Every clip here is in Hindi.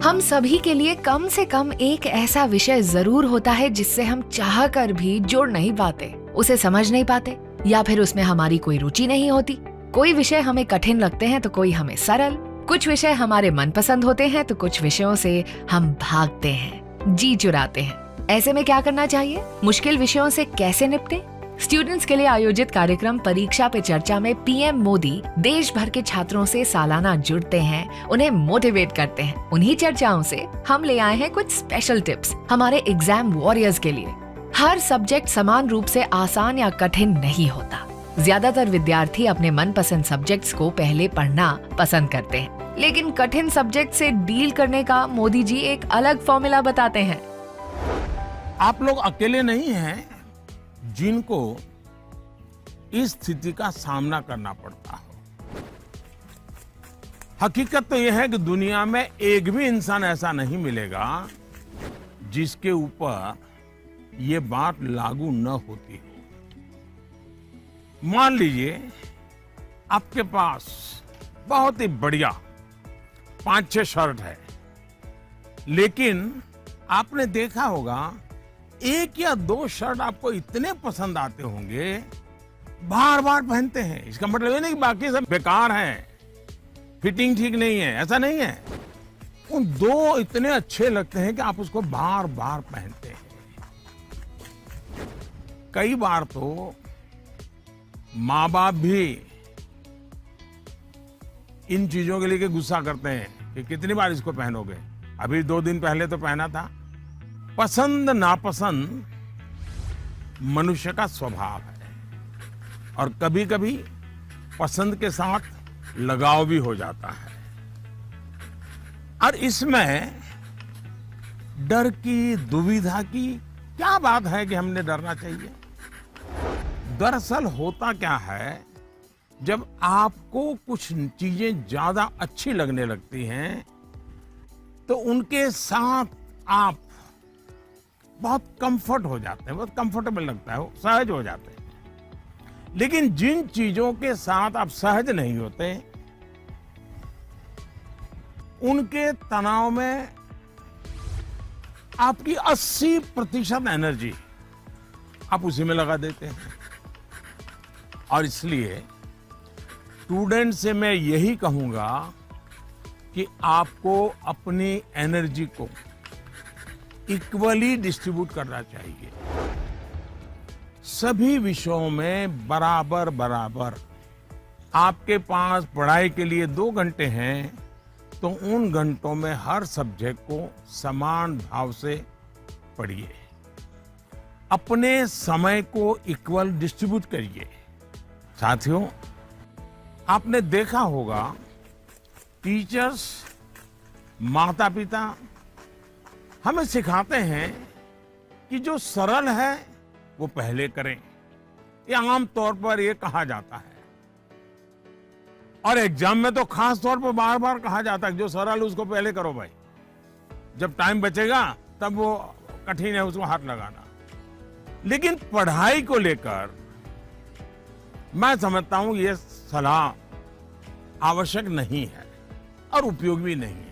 हम सभी के लिए कम से कम एक ऐसा विषय जरूर होता है जिससे हम चाह कर भी जुड़ नहीं पाते, उसे समझ नहीं पाते, या फिर उसमें हमारी कोई रुचि नहीं होती। कोई विषय हमें कठिन लगते हैं तो कोई हमें सरल। कुछ विषय हमारे मनपसंद होते हैं तो कुछ विषयों से हम भागते हैं, जी चुराते हैं। ऐसे में क्या करना चाहिए? मुश्किल विषयों से कैसे निपटें? स्टूडेंट्स के लिए आयोजित कार्यक्रम परीक्षा पे चर्चा में पीएम मोदी देश भर के छात्रों से सालाना जुड़ते हैं, उन्हें मोटिवेट करते हैं। उन्हीं चर्चाओं से हम ले आए हैं कुछ स्पेशल टिप्स हमारे एग्जाम वॉरियर्स के लिए। हर सब्जेक्ट समान रूप से आसान या कठिन नहीं होता। ज्यादातर विद्यार्थी अपने मनपसंद सब्जेक्ट्स को पहले पढ़ना पसंद करते हैं, लेकिन कठिन सब्जेक्ट से डील करने का मोदी जी एक अलग फॉर्मूला बताते हैं। आप लोग अकेले नहीं हैं जिनको इस स्थिति का सामना करना पड़ता हो। हकीकत तो यह है कि दुनिया में एक भी इंसान ऐसा नहीं मिलेगा जिसके ऊपर ये बात लागू न होती हो। मान लीजिए आपके पास बहुत ही बढ़िया 5-6 शर्ट है, लेकिन आपने देखा होगा एक या 2 शर्ट आपको इतने पसंद आते होंगे, बार बार पहनते हैं। इसका मतलब ये नहीं कि बाकी सब बेकार हैं, फिटिंग ठीक नहीं है, ऐसा नहीं है। उन 2 इतने अच्छे लगते हैं कि आप उसको बार बार पहनते हैं। कई बार तो माँ बाप भी इन चीजों के लिए गुस्सा करते हैं कि कितनी बार इसको पहनोगे, अभी 2 दिन पहले तो पहना था। पसंद नापसंद मनुष्य का स्वभाव है, और कभी कभी पसंद के साथ लगाव भी हो जाता है। और इसमें डर की, दुविधा की क्या बात है कि हमने डरना चाहिए? दरअसल होता क्या है, जब आपको कुछ चीजें ज्यादा अच्छी लगने लगती हैं तो उनके साथ आप बहुत कंफर्ट हो जाते हैं, बहुत कंफर्टेबल लगता है, सहज हो जाते हैं। लेकिन जिन चीजों के साथ आप सहज नहीं होते, उनके तनाव में आपकी 80% एनर्जी आप उसी में लगा देते हैं। और इसलिए स्टूडेंट से मैं यही कहूंगा कि आपको अपनी एनर्जी को इक्वली डिस्ट्रीब्यूट करना चाहिए। सभी विषयों में बराबर बराबर। आपके पास पढ़ाई के लिए 2 घंटे हैं तो उन घंटों में हर सब्जेक्ट को समान भाव से पढ़िए। अपने समय को इक्वल डिस्ट्रीब्यूट करिए। साथियों, आपने देखा होगा टीचर्स, माता पिता हमें सिखाते हैं कि जो सरल है वो पहले करें। ये आम तौर पर ये कहा जाता है, और एग्जाम में तो खास तौर पर बार बार कहा जाता है जो सरल उसको पहले करो भाई, जब टाइम बचेगा तब वो कठिन है उसको हाथ लगाना। लेकिन पढ़ाई को लेकर मैं समझता हूं ये सलाह आवश्यक नहीं है और उपयोगी भी नहीं है।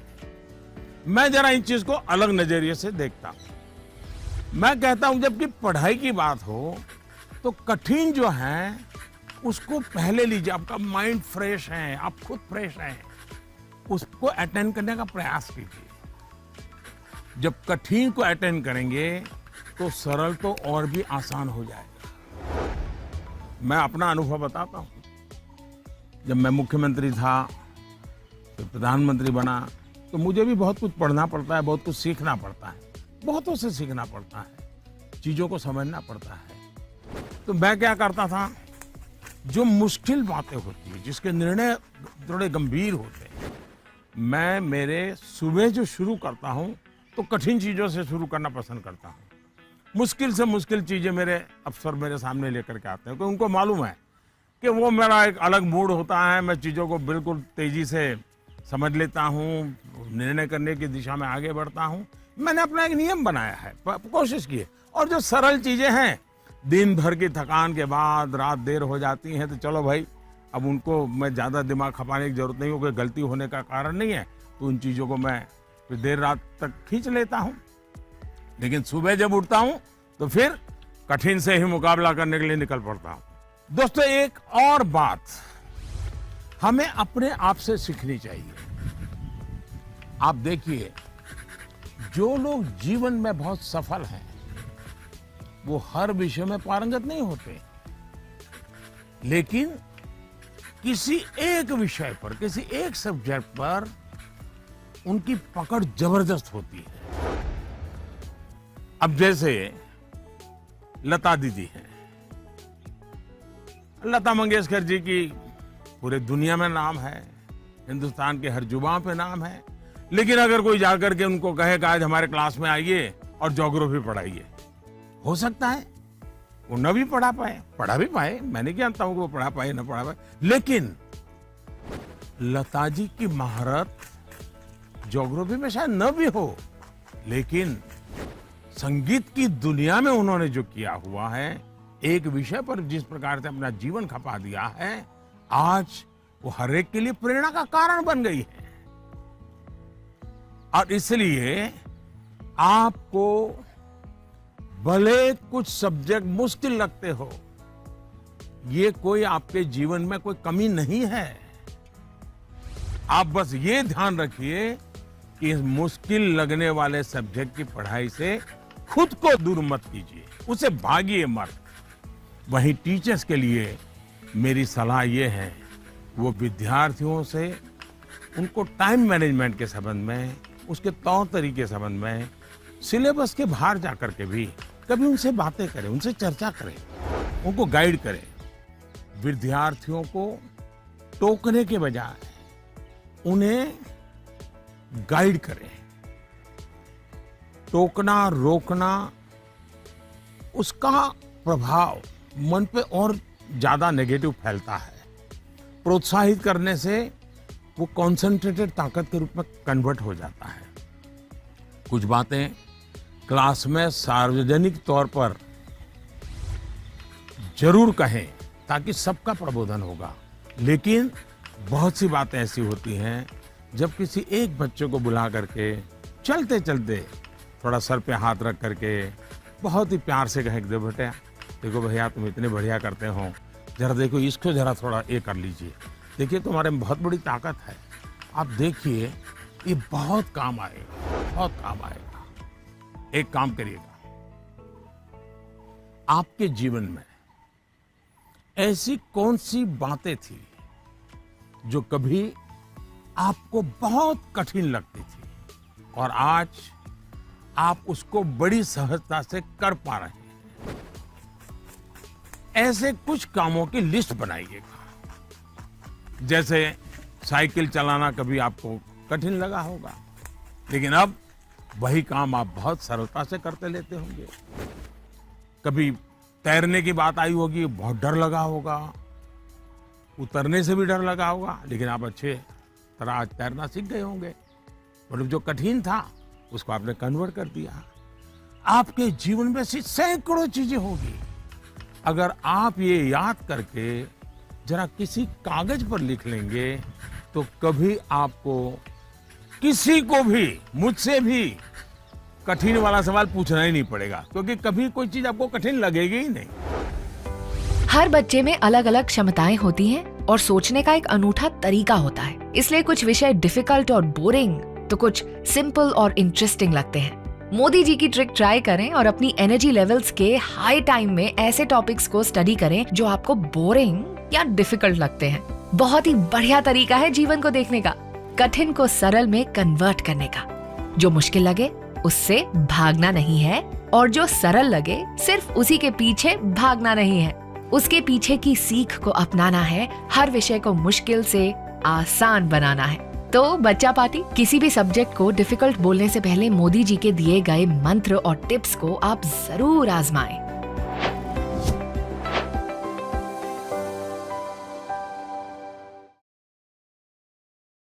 मैं जरा इन चीज को अलग नजरिए से देखता हूं। मैं कहता हूं जबकि पढ़ाई की बात हो तो कठिन जो है उसको पहले लीजिए। आपका माइंड फ्रेश है, आप खुद फ्रेश हैं, उसको अटेंड करने का प्रयास कीजिए। जब कठिन को अटेंड करेंगे तो सरल तो और भी आसान हो जाएगा। मैं अपना अनुभव बताता हूं। जब मैं मुख्यमंत्री था, तो प्रधानमंत्री बना, तो मुझे भी बहुत कुछ पढ़ना पड़ता है, बहुत कुछ सीखना पड़ता है, बहुतों से सीखना पड़ता है, चीजों को समझना पड़ता है। तो मैं क्या करता था, जो मुश्किल बातें होती है, जिसके निर्णय थोड़े गंभीर होते हैं, मैं मेरे सुबह जो शुरू करता हूं तो कठिन चीजों से शुरू करना पसंद करता हूं। मुश्किल से मुश्किल चीजें मेरे अफसर मेरे सामने लेकर के आते हैं, क्योंकि उनको मालूम है कि वो मेरा एक अलग मूड होता है। मैं चीजों को बिल्कुल तेजी से समझ लेता हूँ, निर्णय करने की दिशा में आगे बढ़ता हूँ। मैंने अपना एक नियम बनाया है, कोशिश की है। और जो सरल चीजें हैं, दिन भर की थकान के बाद रात देर हो जाती है तो चलो भाई, अब उनको मैं ज्यादा दिमाग खपाने की जरूरत नहीं हो, कोई गलती होने का कारण नहीं है, तो उन चीजों को मैं फिर देर रात तक खींच लेता हूं, लेकिन सुबह जब उठता हूं तो फिर कठिन से ही मुकाबला करने के लिए निकल पड़ता हूं। दोस्तों, एक और बात हमें अपने आप से सीखनी चाहिए। आप देखिए, जो लोग जीवन में बहुत सफल हैं, वो हर विषय में पारंगत नहीं होते, लेकिन किसी एक विषय पर, किसी एक सब्जेक्ट पर उनकी पकड़ जबरदस्त होती है। अब जैसे लता दीदी हैं, लता मंगेशकर जी की पूरे दुनिया में नाम है, हिंदुस्तान के हर जुबान पे नाम है, लेकिन अगर कोई जाकर के उनको कहे कि आज हमारे क्लास में आइए और ज्योग्राफी पढ़ाइए, हो सकता है वो न भी पढ़ा भी पाए, मैंने क्या जानता हूं कि वो पढ़ा पाए न पढ़ा पाए, लेकिन लता जी की महारत ज्योग्राफी में शायद न भी हो, लेकिन संगीत की दुनिया में उन्होंने जो किया हुआ है, एक विषय पर जिस प्रकार से अपना जीवन खपा दिया है, आज वो हर एक के लिए प्रेरणा का कारण बन गई है। और इसलिए आपको भले कुछ सब्जेक्ट मुश्किल लगते हो, ये कोई आपके जीवन में कोई कमी नहीं है। आप बस ये ध्यान रखिए कि इस मुश्किल लगने वाले सब्जेक्ट की पढ़ाई से खुद को दूर मत कीजिए, उसे भागिए मत। वहीं टीचर्स के लिए मेरी सलाह ये है, वो विद्यार्थियों से उनको टाइम मैनेजमेंट के संबंध में, उसके तौर तरीके संबंध में, सिलेबस के बाहर जाकर के भी कभी उनसे बातें करें, उनसे चर्चा करें, उनको गाइड करें। विद्यार्थियों को टोकने के बजाय उन्हें गाइड करें। टोकना, रोकना, उसका प्रभाव मन पे और ज्यादा नेगेटिव फैलता है। प्रोत्साहित करने से वो कॉन्सेंट्रेटेड ताकत के रूप में कन्वर्ट हो जाता है। कुछ बातें क्लास में सार्वजनिक तौर पर जरूर कहें ताकि सबका प्रबोधन होगा, लेकिन बहुत सी बातें ऐसी होती हैं जब किसी एक बच्चे को बुला करके चलते चलते थोड़ा सर पे हाथ रख करके बहुत ही प्यार से कहें, बेटा देखो भैया तुम इतने बढ़िया करते हो, जरा देखो इसको जरा थोड़ा ये कर लीजिए, देखिए तुम्हारे में बहुत बड़ी ताकत है, आप देखिए ये बहुत काम आएगा, बहुत काम आएगा। एक काम करिएगा, आपके जीवन में ऐसी कौन सी बातें थी जो कभी आपको बहुत कठिन लगती थी और आज आप उसको बड़ी सहजता से कर पा रहे हैं। ऐसे कुछ कामों की लिस्ट बनाइएगा। जैसे साइकिल चलाना कभी आपको कठिन लगा होगा, लेकिन अब वही काम आप बहुत सरलता से करते लेते होंगे। कभी तैरने की बात आई होगी, बहुत डर लगा होगा, उतरने से भी डर लगा होगा, लेकिन आप अच्छे तरह आज तैरना सीख गए होंगे। मतलब जो कठिन था उसको आपने कन्वर्ट कर दिया। आपके जीवन में ऐसी सैकड़ों चीजें होगी, अगर आप ये याद करके जरा किसी कागज पर लिख लेंगे तो कभी आपको किसी को भी, मुझसे भी कठिन वाला सवाल पूछना ही नहीं पड़ेगा, क्योंकि कभी कोई चीज आपको कठिन लगेगी ही नहीं। हर बच्चे में अलग अलग क्षमताएं होती हैं और सोचने का एक अनूठा तरीका होता है, इसलिए कुछ विषय डिफिकल्ट और बोरिंग तो कुछ सिंपल और इंटरेस्टिंग लगते हैं। मोदी जी की ट्रिक ट्राई करें और अपनी एनर्जी लेवल्स के हाई टाइम में ऐसे टॉपिक्स को स्टडी करें जो आपको बोरिंग या डिफिकल्ट लगते हैं। बहुत ही बढ़िया तरीका है जीवन को देखने का, कठिन को सरल में कन्वर्ट करने का। जो मुश्किल लगे उससे भागना नहीं है और जो सरल लगे सिर्फ उसी के पीछे भागना नहीं है, उसके पीछे की सीख को अपनाना है। हर विषय को मुश्किल से आसान बनाना है। तो बच्चा पार्टी, किसी भी सब्जेक्ट को डिफिकल्ट बोलने से पहले मोदी जी के दिए गए मंत्र और टिप्स को आप जरूर आजमाएं।